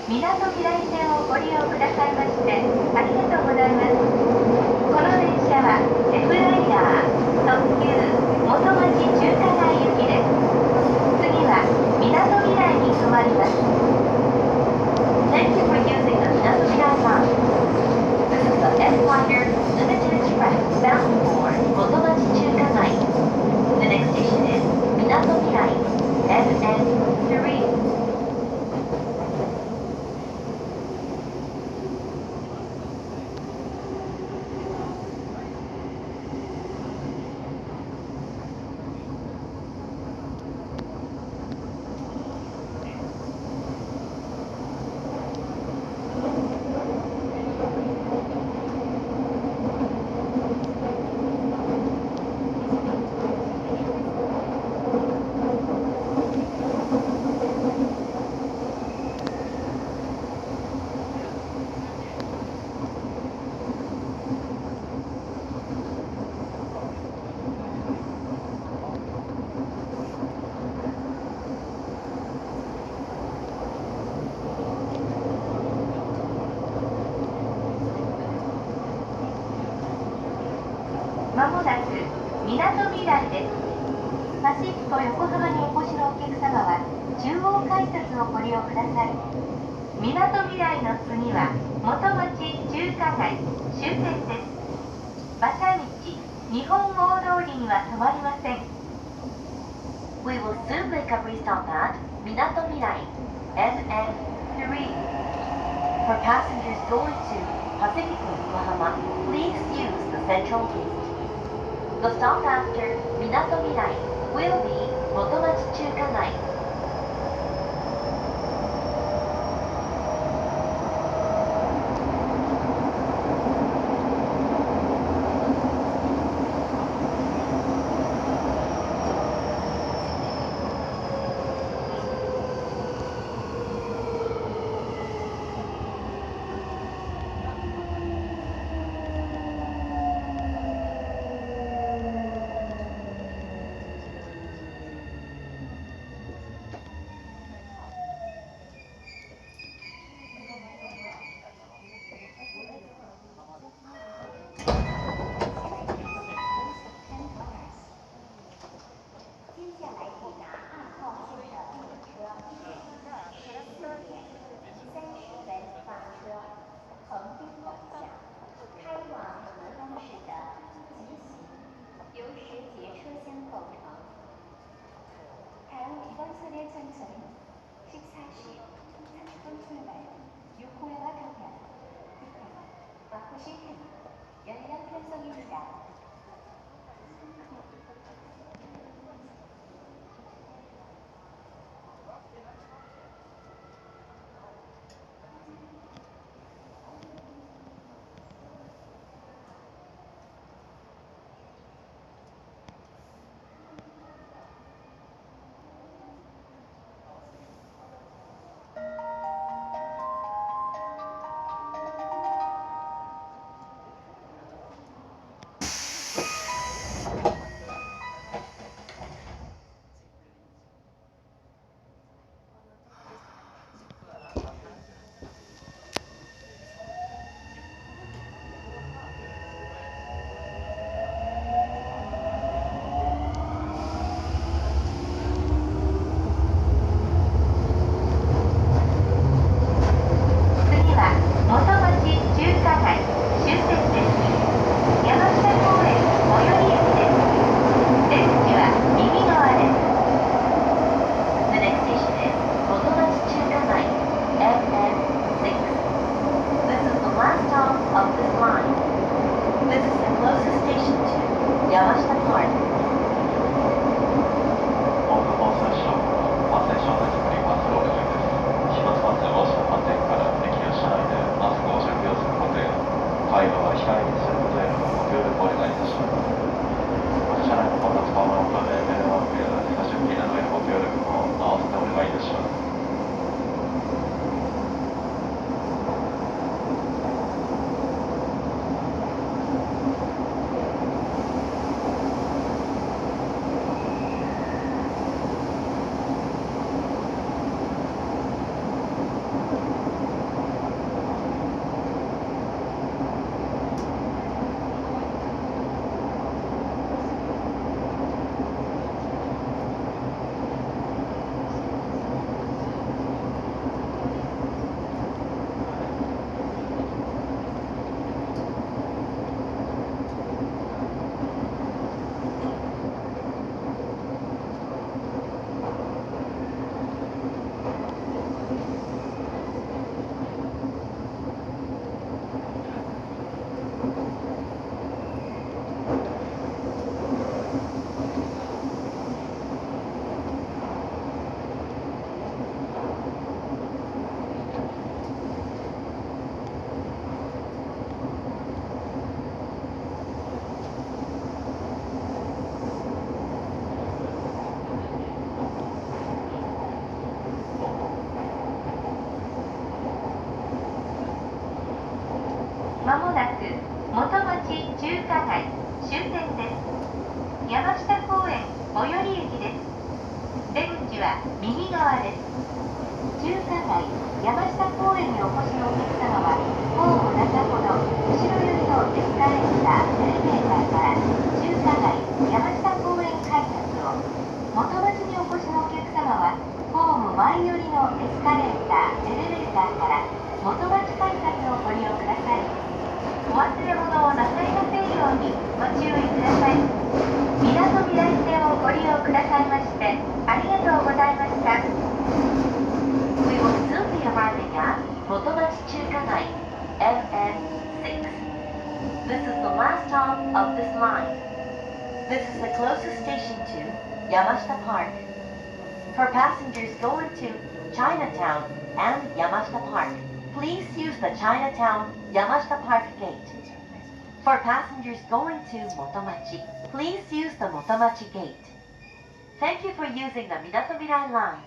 みなとみらい線をご利用くださいましてありがとうございます。この電車はセフライダー特急元町中華街行きです。次はみなとみらいに停まります。Thank you for using the Minato Mirai line. This is the F-Liner Limited Express bound for Motomachi Chukagai. The next station is Minato Mirai, NN3. まもなくみなとみらいです。パシフィコ横浜にお越しのお客様は中央改札をご利用ください。みなとみらいの次は元町中華街終点です。馬車道日本大通りには止まりません。 We will soon make a restop at Minato Mirai, NN3. For passengers going to Pacifico Yokohama, please use the central gate. The stop after Minato Mirai will be Motomachi Chukagai. 「終点です。山下公園最寄り駅です。出口は右側です。中華街山下公園にお越しのお客様は、ホーム中ほど後ろ寄りのエスカレーター、エレベーターから中華街山下公園改札を、元町にお越しのお客様は、ホーム前寄りのエスカレーター、エレベーターから元町改札をご利用ください。お忘れ物をなさいませんようにご注意ください。みなとみらい線をご利用くださいましてありがとうございました。We will soon be arriving at 元町中華街 MN6. This is the last stop of this line. This is the closest station to Yamashita Park. For passengers going to Chinatown and Yamashita Park, please use the Chinatown Yamashita Park gate. For passengers going to Motomachi, please use the Motomachi gate. Thank you for using the Minato Mirai line.